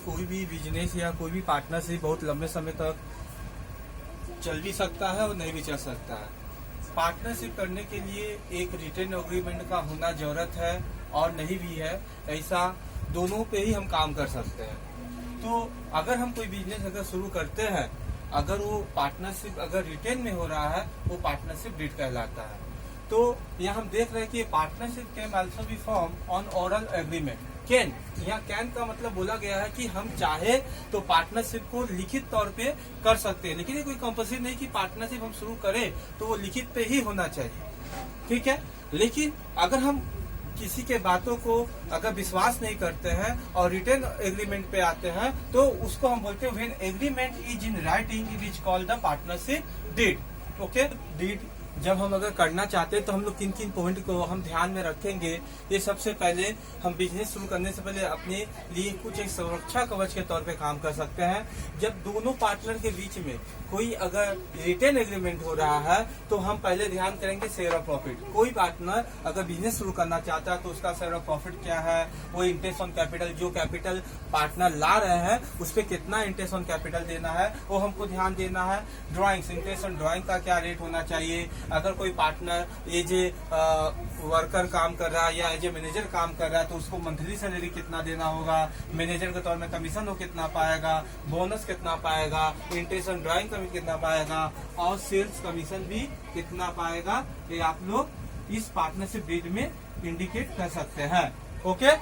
कोई भी बिजनेस या कोई भी पार्टनरशिप बहुत लंबे समय तक चल भी सकता है और नहीं भी चल सकता है। पार्टनरशिप करने के लिए एक रिटन एग्रीमेंट का होना जरूरत है और नहीं भी है, ऐसा दोनों पे ही हम काम कर सकते हैं। तो अगर हम कोई बिजनेस अगर शुरू करते हैं, अगर वो पार्टनरशिप अगर रिटेन में हो रहा है, वो पार्टनरशिप डीड कहलाता है। तो यहाँ हम देख रहे हैं कि partnership can also be form on oral agreement. Can, यहाँ कैन का मतलब बोला गया है कि हम चाहे तो पार्टनरशिप को लिखित तौर पे कर सकते हैं, लेकिन ये कोई कंपल्सरी नहीं कि पार्टनरशिप हम शुरू करें तो वो लिखित पे ही होना चाहिए, ठीक है। लेकिन अगर हम किसी के बातों को अगर विश्वास नहीं करते हैं और रिटन एग्रीमेंट पे आते हैं तो उसको हम बोलते हैं when agreement is in writing it is called the partnership deed. Okay, deed जब हम अगर करना चाहते हैं तो हम लोग किन किन पॉइंट को हम ध्यान में रखेंगे। ये सबसे पहले हम बिजनेस शुरू करने से पहले अपने लिए कुछ एक सुरक्षा कवच के तौर पे काम कर सकते हैं। जब दोनों पार्टनर के बीच में कोई अगर रिटेन एग्रीमेंट हो रहा है तो हम पहले ध्यान करेंगे शेयर ऑफ प्रॉफिट। कोई पार्टनर अगर बिजनेस शुरू करना चाहता है तो उसका शेयर ऑफ प्रॉफिट क्या है, वो इंटरेस्ट ऑन कैपिटल, जो कैपिटल पार्टनर ला रहे हैं उस पर कितना इंटरेस्ट ऑन कैपिटल देना है वो हमको ध्यान देना है। ड्राइंग्स, इंटरेस्ट ऑन ड्राइंग का क्या रेट होना चाहिए। अगर कोई पार्टनर एज ए वर्कर काम कर रहा है या एज ए मैनेजर काम कर रहा है तो उसको मंथली सैलरी कितना देना होगा, मैनेजर के तौर में कमीशन वो कितना पाएगा, बोनस कितना पाएगा, इंटरेस्ट ऑन ड्राइंग का भी कितना पाएगा और सेल्स कमीशन भी कितना पाएगा, ये आप लोग इस पार्टनरशिप डीड में इंडिकेट कर सकते हैं। ओके,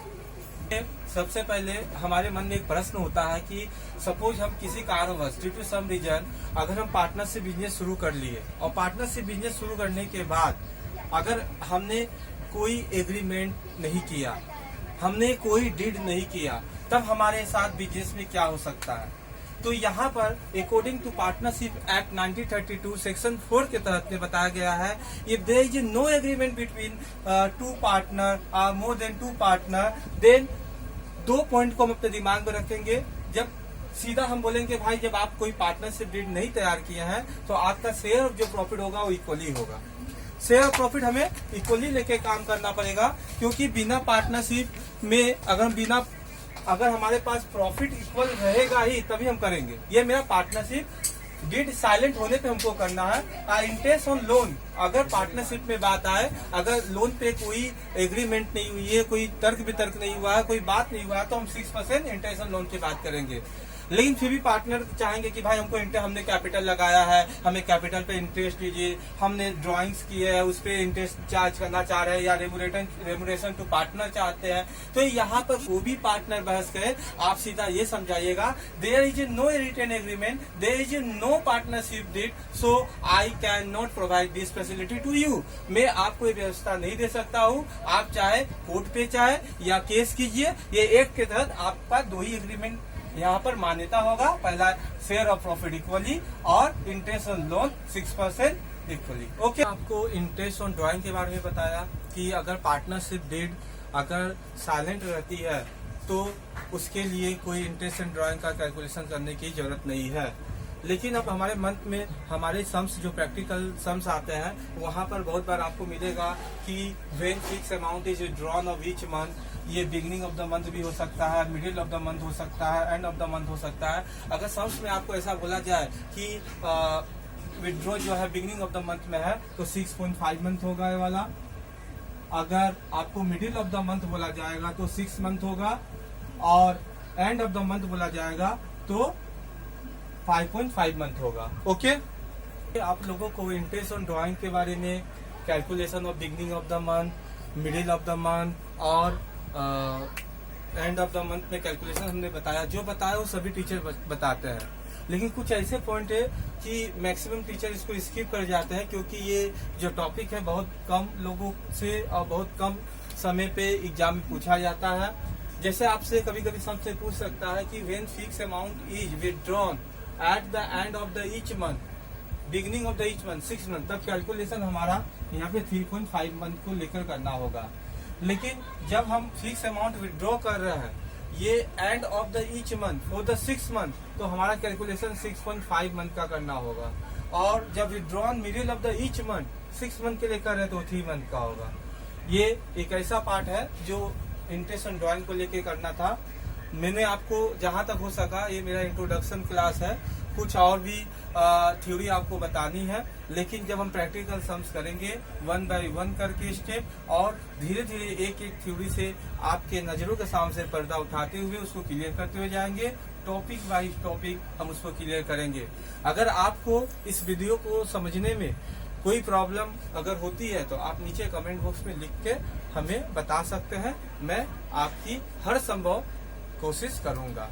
सबसे पहले हमारे मन में एक प्रश्न होता है कि सपोज हम किसी कारणवश ड्यू टू सम रीजन अगर हम पार्टनरशिप बिजनेस शुरू कर लिए और पार्टनरशिप बिजनेस शुरू करने के बाद अगर हमने कोई एग्रीमेंट नहीं किया, हमने कोई डीड नहीं किया, तब हमारे साथ बिजनेस में क्या हो सकता है। तो यहाँ पर according to partnership act 1932 section 4 के तहत में बताया गया है if there is no agreement between two partner और more than two partner then दो पॉइंट को हम अपने दिमाग में रखेंगे। जब सीधा हम बोलेंगे भाई जब आप कोई पार्टनरशिप डीड नहीं तैयार किए हैं तो आपका शेयर ऑफ जो प्रॉफिट होगा वो इक्वली होगा। शेयर ऑफ प्रॉफिट हमें इक्वली लेके काम करना पड़ेगा, क्योंकि बिना पार्टनरशिप में अगर हमारे पास प्रॉफिट इक्वल रहेगा ही तभी हम करेंगे। ये मेरा पार्टनरशिप डीड साइलेंट होने पे हमको करना है। और इंटरेस्ट ऑन लोन, अगर पार्टनरशिप में बात आए, अगर लोन पे कोई एग्रीमेंट नहीं हुई है, कोई तर्क वितर्क नहीं हुआ है, कोई बात नहीं हुआ है तो हम 6% इंटरेस्ट ऑन लोन की बात करेंगे। लेकिन फिर भी पार्टनर चाहेंगे कि भाई हमको हमने कैपिटल लगाया है, हमें कैपिटल पे इंटरेस्ट दीजिए, हमने ड्राइंग्स की है उस पे इंटरेस्ट चार्ज करना चाह रहे हैं या रेमुनेशन टू पार्टनर चाहते हैं। तो यहाँ पर वो भी पार्टनर बहस करे, आप सीधा ये समझाइएगा there is no written agreement, there is no partnership deed, so I can not provide this facility to you. मैं आपको ये व्यवस्था नहीं दे सकता हूँ, आप चाहे कोर्ट पे चाहे या केस कीजिए। ये एक्ट के तहत आपका दो ही एग्रीमेंट यहाँ पर मान्यता होगा, पहला शेयर ऑफ प्रॉफिट इक्वली और interest on loan 6% equally. Okay, आपको इंटरेस्ट ऑन ड्राइंग के बारे में बताया कि अगर पार्टनरशिप डीड अगर साइलेंट रहती है तो उसके लिए कोई इंटरेस्ट ऑन ड्राइंग का कैलकुलेशन करने की जरूरत नहीं है। लेकिन अब हमारे मंथ में हमारे सम्स जो प्रैक्टिकल सम्स आते हैं वहाँ पर बहुत बार आपको मिलेगा कि when fix amount is drawn of each month, ये बिगिनिंग ऑफ द मंथ भी हो सकता है, मिडिल ऑफ द मंथ हो सकता है, एंड ऑफ द मंथ हो सकता है। अगर सम्स में आपको ऐसा बोला जाए कि विड्रॉ जो है बिगिनिंग ऑफ द मंथ में है तो 6.5 मंथ होगा ये वाला। अगर आपको मिडिल ऑफ द मंथ बोला जाएगा तो 6 मंथ होगा और एंड ऑफ द मंथ बोला जाएगा तो 5.5 मंथ होगा। ओके, आप लोगों को इंटरेस्ट ऑन ड्राइंग के बारे में, calculation of beginning of the month, middle of the month और एंड ऑफ द मंथ में कैलकुलेशन हमने बताया। जो बताया वो सभी टीचर बताते हैं, लेकिन कुछ ऐसे पॉइंट है कि मैक्सिमम टीचर इसको स्किप कर जाते हैं, क्योंकि ये जो टॉपिक है बहुत कम लोगों से और बहुत कम समय पे एग्जाम में पूछा जाता है। जैसे आपसे कभी कभी सबसे पूछ सकता है कि when fix amount is withdrawn at the end of the each month, beginning of the each month 6 month, तब कैलकुलेशन हमारा यहाँ पे 3.5 मंथ को लेकर करना होगा। लेकिन जब हम फिक्स अमाउंट विथड्रॉ कर रहे हैं ये end of the each month for the 6 month, तो हमारा कैलकुलेशन 6.5 मंथ का करना होगा। और जब withdrawn middle of the each month 6 month के लिए कर रहे हैं तो 3 मंथ का होगा। ये एक ऐसा पार्ट है जो इंटरेस्ट ऑन ड्राइंग को लेके करना था। मैंने आपको जहां तक हो सका, ये मेरा इंट्रोडक्शन क्लास है, कुछ और भी थ्योरी आपको बतानी है, लेकिन जब हम प्रैक्टिकल सम्स करेंगे 1 बाय 1 करके स्टेप, और धीरे धीरे एक एक थ्योरी से आपके नजरों के सामने से पर्दा उठाते हुए उसको क्लियर करते हुए जाएंगे। टॉपिक वाइज टॉपिक हम उसको क्लियर करेंगे। अगर आपको इस वीडियो को समझने में कोई प्रॉब्लम अगर होती है तो आप नीचे कमेंट बॉक्स में लिख के हमें बता सकते हैं। मैं आपकी हर संभव कोशिश करूंगा।